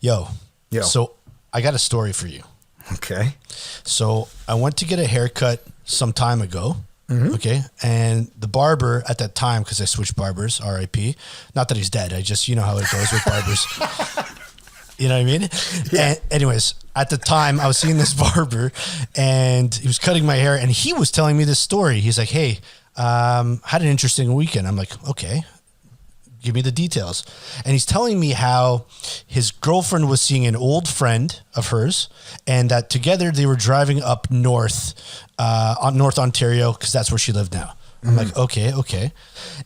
Yo. So I got a story for you. Okay. So I went to get a haircut some time ago. Mm-hmm. Okay. And the barber at that time, because I switched barbers, RIP. Not that he's dead. I just, you know how it goes with barbers. You know what I mean? Yeah. And anyways, at the time I was seeing this barber and he was cutting my hair and he was telling me this story. He's like, hey, had an interesting weekend. I'm like, okay, give me the details. And he's telling me how his girlfriend was seeing an old friend of hers and that together they were driving up north, on North Ontario, because that's where she lived now. I'm like, okay.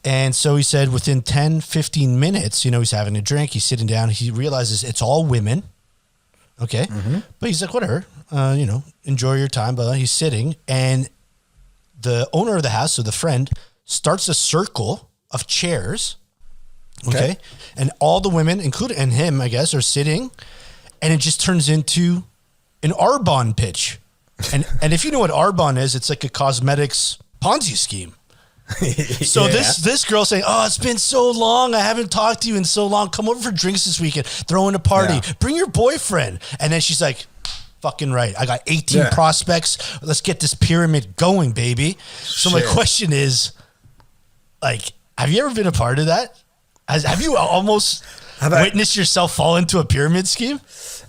And so he said within 10, 15 minutes, you know, he's having a drink, he's sitting down, he realizes it's all women. Okay. Mm-hmm. But he's like, whatever, you know, enjoy your time. But he's sitting and the owner of the house, so the friend, starts a circle of chairs. Okay. And all the women, including and him, I guess, are sitting and it just turns into an Arbonne pitch. And if you know what Arbonne is, it's like a cosmetics Ponzi scheme. So this girl saying, oh, it's been so long. I haven't talked to you in so long. Come over for drinks this weekend. Throw in a party. Yeah. Bring your boyfriend. And then she's like, fucking right. I got 18 prospects. Let's get this pyramid going, baby. So my question is, like, have you ever been a part of that? Have you almost witnessed yourself fall into a pyramid scheme?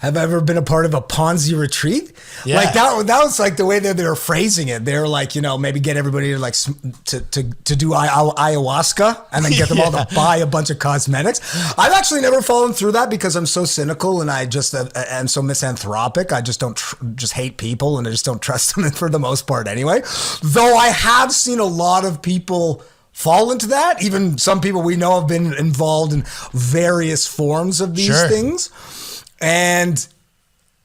Have I ever been a part of a Ponzi retreat? Yeah. Like that was like the way that they were phrasing it. They're like, you know, maybe get everybody to like to do ayahuasca and then get them all to buy a bunch of cosmetics. I've actually never fallen through that because I'm so cynical and I just am so misanthropic. I just don't just hate people and I just don't trust them for the most part anyway. Though I have seen a lot of people fall into that. Even some people we know have been involved in various forms of these things. And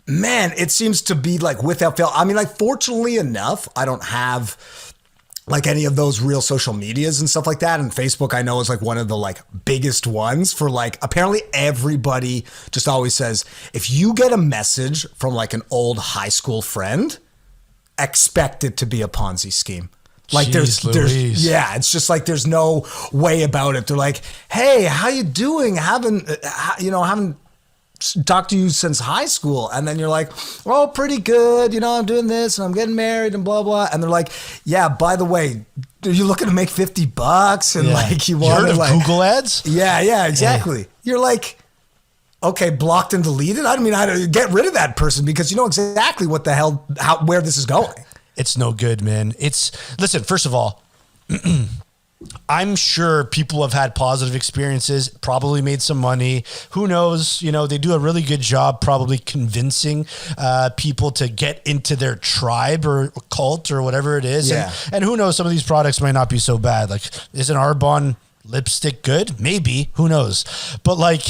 man, it seems to be like without fail. I mean, like, fortunately enough, I don't have like any of those real social medias and stuff like that. And Facebook, I know, is like one of the like biggest ones for like, apparently everybody just always says, if you get a message from like an old high school friend, expect it to be a Ponzi scheme. Like there's it's just like, there's no way about it. They're like, hey, how you doing? Haven't talked to you since high school. And then you're like, well, pretty good. You know, I'm doing this and I'm getting married and blah, blah. And they're like, yeah, by the way, are you looking to make $50? And like, you want to like Google ads? Yeah, exactly. Yeah. You're like, okay, blocked and deleted. I mean, I get rid of that person because you know exactly what the hell, where this is going. It's no good, man. Listen, first of all, I'm sure people have had positive experiences, probably made some money. Who knows? You know, they do a really good job probably convincing people to get into their tribe or cult or whatever it is. Yeah. And who knows? Some of these products might not be so bad. Like, is an Arbonne lipstick good? Maybe. Who knows? But like,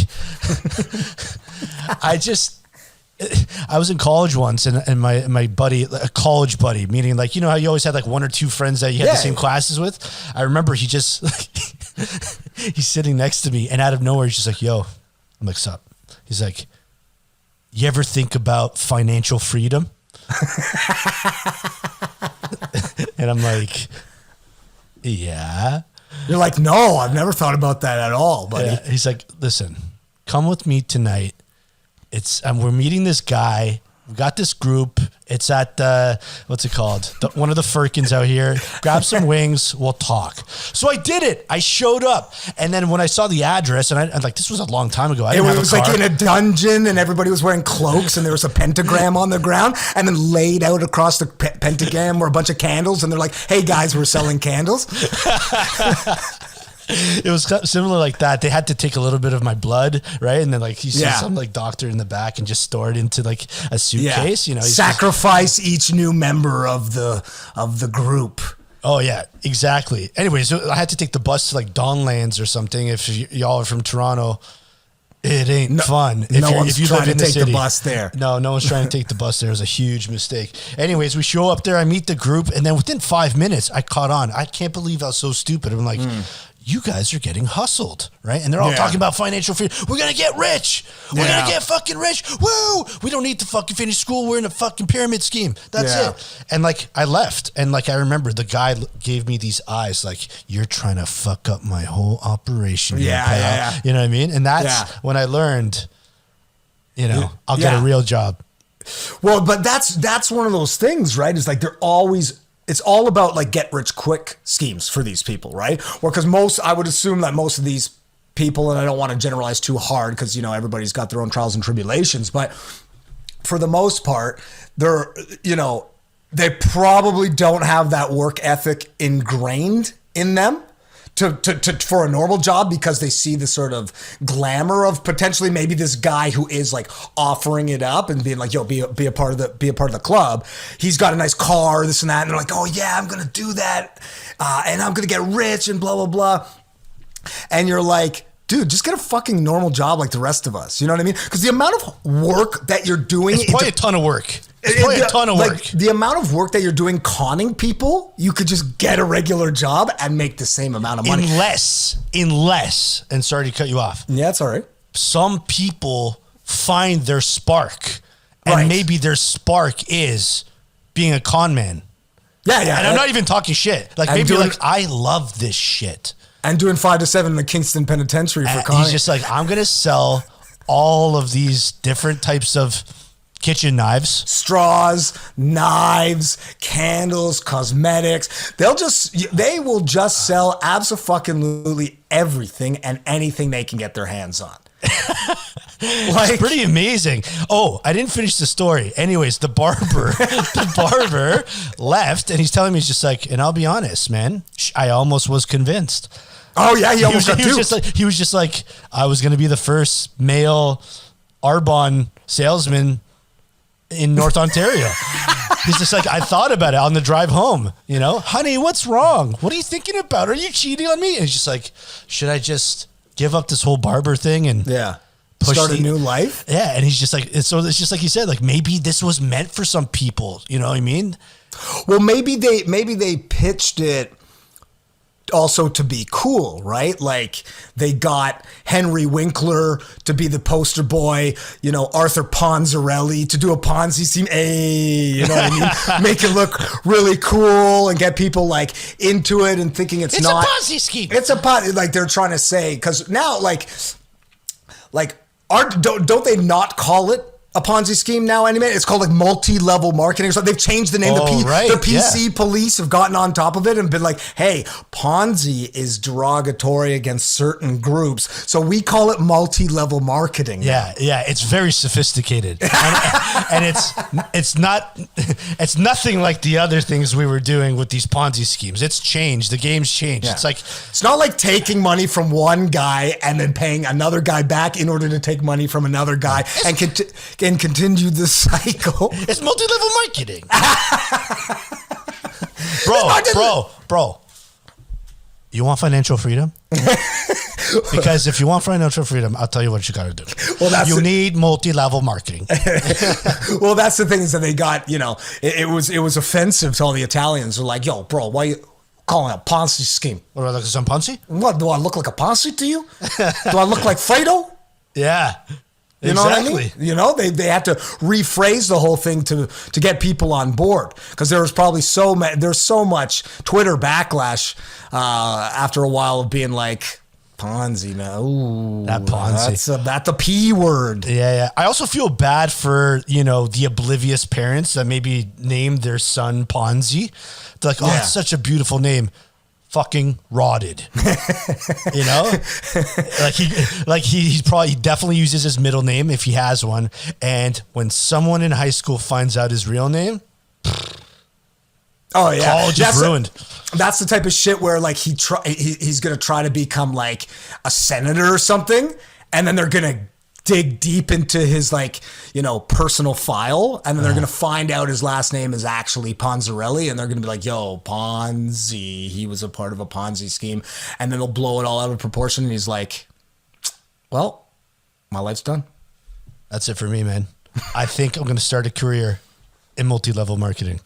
I was in college once and my buddy, a college buddy, meaning like, you know how you always had like one or two friends that you had the same classes with? I remember he just, he's sitting next to me and out of nowhere, he's just like, yo, I'm like, sup? He's like, you ever think about financial freedom? And I'm like, yeah. You're like, no, I've never thought about that at all, buddy. Yeah. He's like, listen, come with me tonight. We're meeting this guy. We got this group. It's at what's it called? One of the Firkins out here. Grab some wings. We'll talk. So I did it. I showed up. And then when I saw the address, and I'm like, this was a long time ago. It was like in a dungeon and everybody was wearing cloaks and there was a pentagram on the ground and then laid out across the pentagram were a bunch of candles. And they're like, hey guys, we're selling candles. It was similar like that. They had to take a little bit of my blood, right? And then like you see some like doctor in the back and just store it into like a suitcase. You know, sacrifice each new member of the group. Oh yeah, exactly. Anyway, so I had to take the bus to like Donlands or something. If y'all are from Toronto, it ain't fun. If you live in the city, the bus there. No one's trying to take the bus there. It was a huge mistake. Anyways, we show up there. I meet the group, and then within 5 minutes, I caught on. I can't believe I was so stupid. I'm like, you guys are getting hustled, right? And they're all talking about financial freedom. We're going to get rich. We're going to get fucking rich. Woo! We don't need to fucking finish school. We're in a fucking pyramid scheme. That's it. And like, I left. And like, I remember the guy gave me these eyes like, you're trying to fuck up my whole operation. You know what I mean? And that's when I learned, I'll get a real job. Well, but that's one of those things, right? It's like it's all about like get rich quick schemes for these people, right? Or because I would assume that most of these people, and I don't want to generalize too hard because, everybody's got their own trials and tribulations, but for the most part, they probably don't have that work ethic ingrained in them for a normal job, because they see the sort of glamour of potentially maybe this guy who is like offering it up and being like, yo, be a part of the club. He's got a nice car, this and that. And they're like, oh yeah, I'm going to do that. And I'm going to get rich and blah, blah, blah. And you're like, dude, just get a fucking normal job like the rest of us. You know what I mean? Because the amount of work that you're doing, it's probably a ton of work. It's probably a ton of work. The amount of work that you're doing conning people, you could just get a regular job and make the same amount of money. Unless, and sorry to cut you off. Yeah, it's all right. Some people find their spark, and maybe their spark is being a con man. Yeah, yeah. And I'm not even talking shit. Like maybe I love this shit. And doing 5 to 7 in the Kingston Penitentiary for conning. He's just like, I'm going to sell all of these different types of kitchen knives, straws, knives, candles, cosmetics. They will just sell absolutely everything and anything they can get their hands on. It's pretty amazing. Oh, I didn't finish the story. Anyways, the barber left, and he's telling me, he's just like, and I'll be honest, man, I almost was convinced. Oh yeah, he was just like, I was going to be the first male Arbonne salesman in North Ontario. He's just like, I thought about it on the drive home, honey, what's wrong? What are you thinking about? Are you cheating on me? And he's just like, should I just give up this whole barber thing and start a new life? Yeah. And he's just like, so it's just like you said, like maybe this was meant for some people, you know what I mean? Well, maybe they pitched it also to be cool, right? Like they got Henry Winkler to be the poster boy, Arthur Ponzarelli to do a Ponzi scheme. You know what I mean? Make it look really cool and get people like into it and thinking it's not a Ponzi scheme. It's a Ponzi, like they're trying to say, because now don't they not call it a Ponzi scheme now anyway? It's called like multi-level marketing or something. They've changed the name. The PC police have gotten on top of it and been like, hey, Ponzi is derogatory against certain groups, so we call it multi-level marketing now. Yeah, it's very sophisticated. and it's nothing like the other things we were doing with these Ponzi schemes. It's changed. The game's changed. Yeah. It's not like taking money from one guy and then paying another guy back in order to take money from another guy and continue the cycle. It's multi-level marketing. Bro. You want financial freedom? Because if you want financial freedom, I'll tell you what you got to do. Well, you need multi-level marketing. Well, that's the thing is that they got, it was offensive to all the Italians. They're like, yo, bro, why you calling it a Ponzi scheme? What, do I look like some Ponzi? What, do I look like a Ponzi to you? Do I look like Fredo? Yeah. You know what I mean? They had to rephrase the whole thing to get people on board, because there was probably there's so much Twitter backlash after a while of being like, Ponzi, man. Ooh, that Ponzi. That's the P word. Yeah. I also feel bad for, the oblivious parents that maybe named their son Ponzi. They're like, it's such a beautiful name. Fucking rotted. He definitely uses his middle name if he has one. And when someone in high school finds out his real name, college is ruined. That's the type of shit where like he's gonna try to become like a senator or something, and then they're gonna dig deep into his personal file, and then they're gonna find out his last name is actually Ponzarelli, and they're gonna be like, yo, Ponzi, he was a part of a Ponzi scheme, and then they'll blow it all out of proportion, and he's like, well, my life's done. That's it for me, man. I think I'm gonna start a career in multi-level marketing.